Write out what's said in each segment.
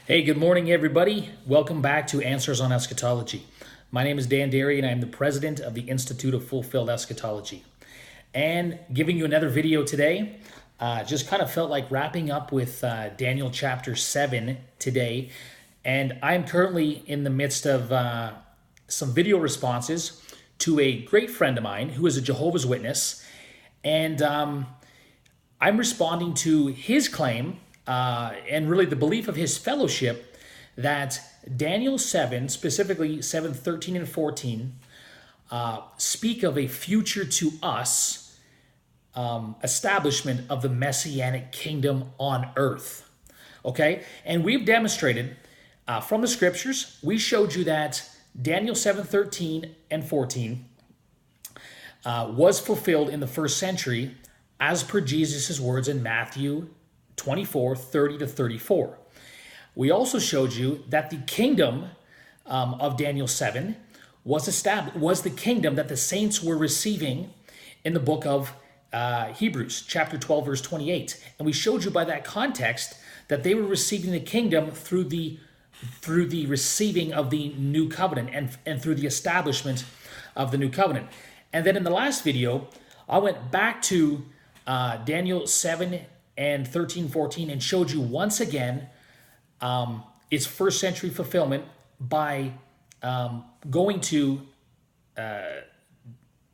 Hey, good morning, everybody. Welcome back to Answers on Eschatology. My name is Dan Derry, and I am the president of the Institute of Fulfilled Eschatology. And giving you another video today, just kind of felt like wrapping up with Daniel chapter 7 today. And I'm currently in the midst of some video responses to a great friend of mine who is a Jehovah's Witness. And I'm responding to his claim and really the belief of his fellowship that Daniel 7, specifically 7, 13, and 14, speak of a future to us establishment of the Messianic kingdom on earth. Okay? And we've demonstrated from the scriptures, we showed you that Daniel 7, 13, and 14 was fulfilled in the first century as per Jesus' words in Mathew 24, 30 to 34. We also showed you that the kingdom of Daniel 7 was established, was the kingdom that the saints were receiving in the book of Hebrews, chapter 12, verse 28. And we showed you by that context that they were receiving the kingdom through the receiving of the new covenant and through the establishment of the new covenant. And then in the last video, I went back to Daniel 7 and 13, 14, and showed you once again its first century fulfillment by going to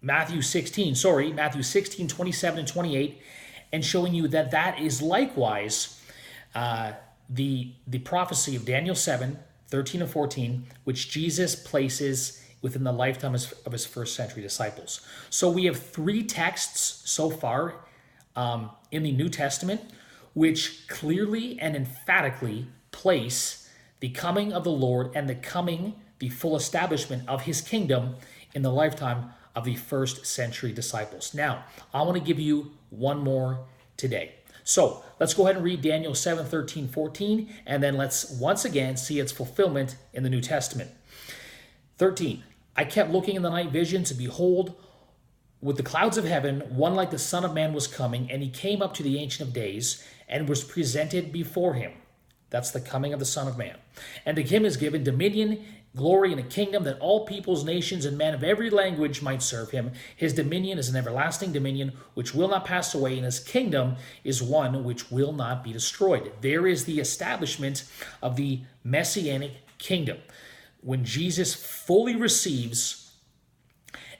Matthew 16, 27 and 28, and showing you that that is likewise the prophecy of Daniel 7, 13 and 14, which Jesus places within the lifetime of his first century disciples. So we have three texts so far in the New Testament, which clearly and emphatically place the coming of the Lord and the full establishment of his kingdom in the lifetime of the first century disciples. Now, I want to give you one more today. So let's go ahead and read Daniel 7, 13, 14, and then let's once again see its fulfillment in the New Testament. 13, I kept looking in the night visions, and behold, with the clouds of heaven, one like the Son of Man was coming, and he came up to the Ancient of Days and was presented before him. That's the coming of the Son of Man. And to him is given dominion, glory, and a kingdom that all peoples, nations, and men of every language might serve him. His dominion is an everlasting dominion which will not pass away, and his kingdom is one which will not be destroyed. There is the establishment of the Messianic kingdom. When Jesus fully receives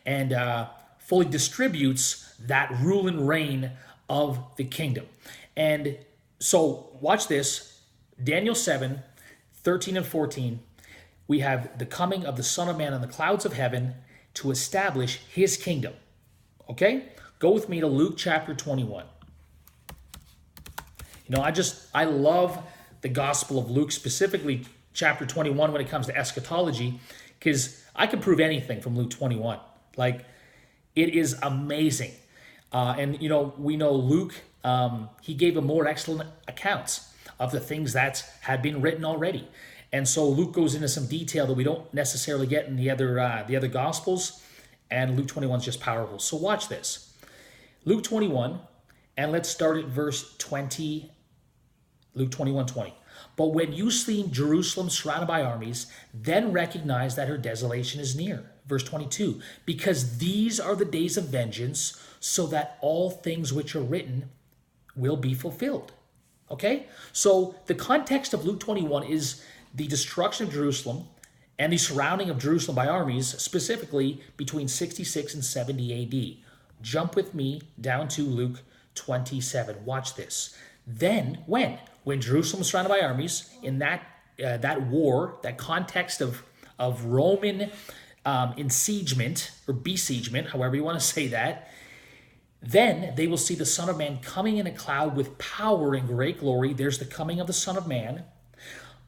and fully distributes that rule and reign of the kingdom. And so watch this, Daniel 7, 13 and 14, we have the coming of the Son of Man on the clouds of heaven to establish his kingdom. Okay? Go with me to Luke chapter 21. You know, I love the Gospel of Luke, specifically chapter 21 when it comes to eschatology, because I can prove anything from Luke 21. Like, it is amazing. And, you know, we know Luke, he gave a more excellent account of the things that had been written already. And so Luke goes into some detail that we don't necessarily get in the other Gospels. And Luke 21 is just powerful. So watch this. Luke 21, and let's start at verse 20. Luke 21, 20. But when you see Jerusalem surrounded by armies, then recognize that her desolation is near. Verse 22, because these are the days of vengeance, so that all things which are written will be fulfilled. Okay? So the context of Luke 21 is the destruction of Jerusalem and the surrounding of Jerusalem by armies, specifically between 66 and 70 AD. Jump with me down to Luke 27. Watch this. Then, when Jerusalem was surrounded by armies, in that war, that context of Roman ensiegement or besiegement, however you want to say that, then they will see the Son of Man coming in a cloud with power and great glory. There's the coming of the Son of Man.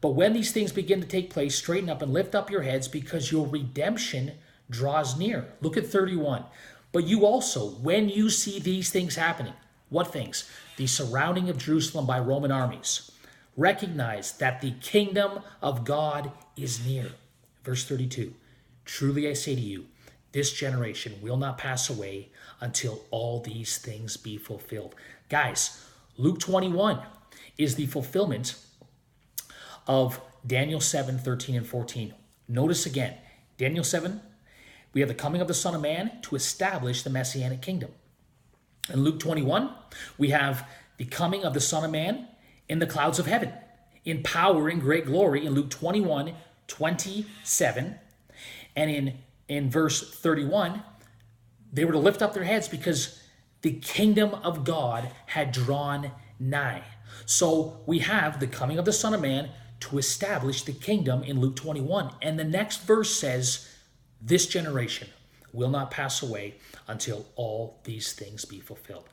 But when these things begin to take place, straighten up and lift up your heads, because your redemption draws near. Look at 31. But you also, when you see these things happening, what things? The surrounding of Jerusalem by Roman armies. Recognize that the kingdom of God is near. Verse 32. Truly I say to you, this generation will not pass away until all these things be fulfilled. Guys, Luke 21 is the fulfillment of Daniel 7, 13 and 14. Notice again, Daniel 7, we have the coming of the Son of Man to establish the Messianic kingdom. In Luke 21, we have the coming of the Son of Man in the clouds of heaven, in power and great glory in Luke 21, 27. And in verse 31, they were to lift up their heads because the kingdom of God had drawn nigh. So we have the coming of the Son of Man to establish the kingdom in Luke 21. And the next verse says, this generation will not pass away until all these things be fulfilled.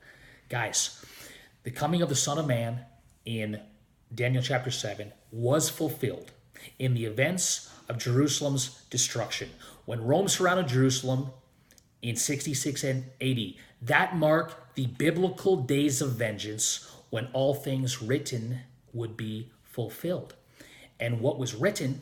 Guys, the coming of the Son of Man in Daniel chapter 7 was fulfilled in the events of Jerusalem's destruction. When Rome surrounded Jerusalem in 66 AD, that marked the biblical days of vengeance when all things written would be fulfilled. And what was written,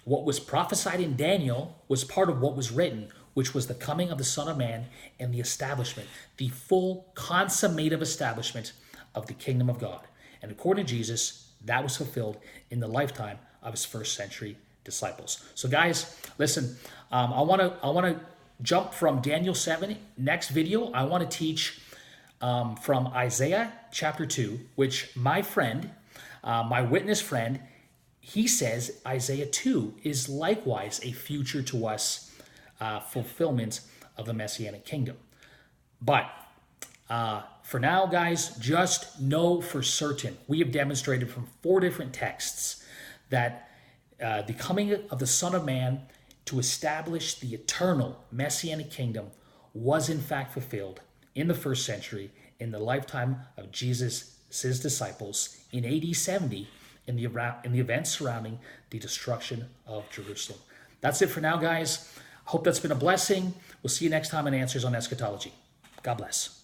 what was prophesied in Daniel, was part of what was written, which was the coming of the Son of Man and the establishment, the full consummated establishment of the kingdom of God. And according to Jesus, that was fulfilled in the lifetime of his first century disciples. So guys, listen, I want to jump from Daniel 7. Next video, I want to teach from Isaiah chapter 2, which my friend, my witness friend, he says Isaiah 2 is likewise a future to us fulfillment of the Messianic kingdom. But for now, guys, just know for certain, we have demonstrated from 4 different texts that the coming of the Son of Man to establish the eternal Messianic kingdom was in fact fulfilled in the first century in the lifetime of Jesus' disciples in AD 70 in the events surrounding the destruction of Jerusalem. That's it for now, guys. Hope that's been a blessing. We'll see you next time on Answers on Eschatology. God bless.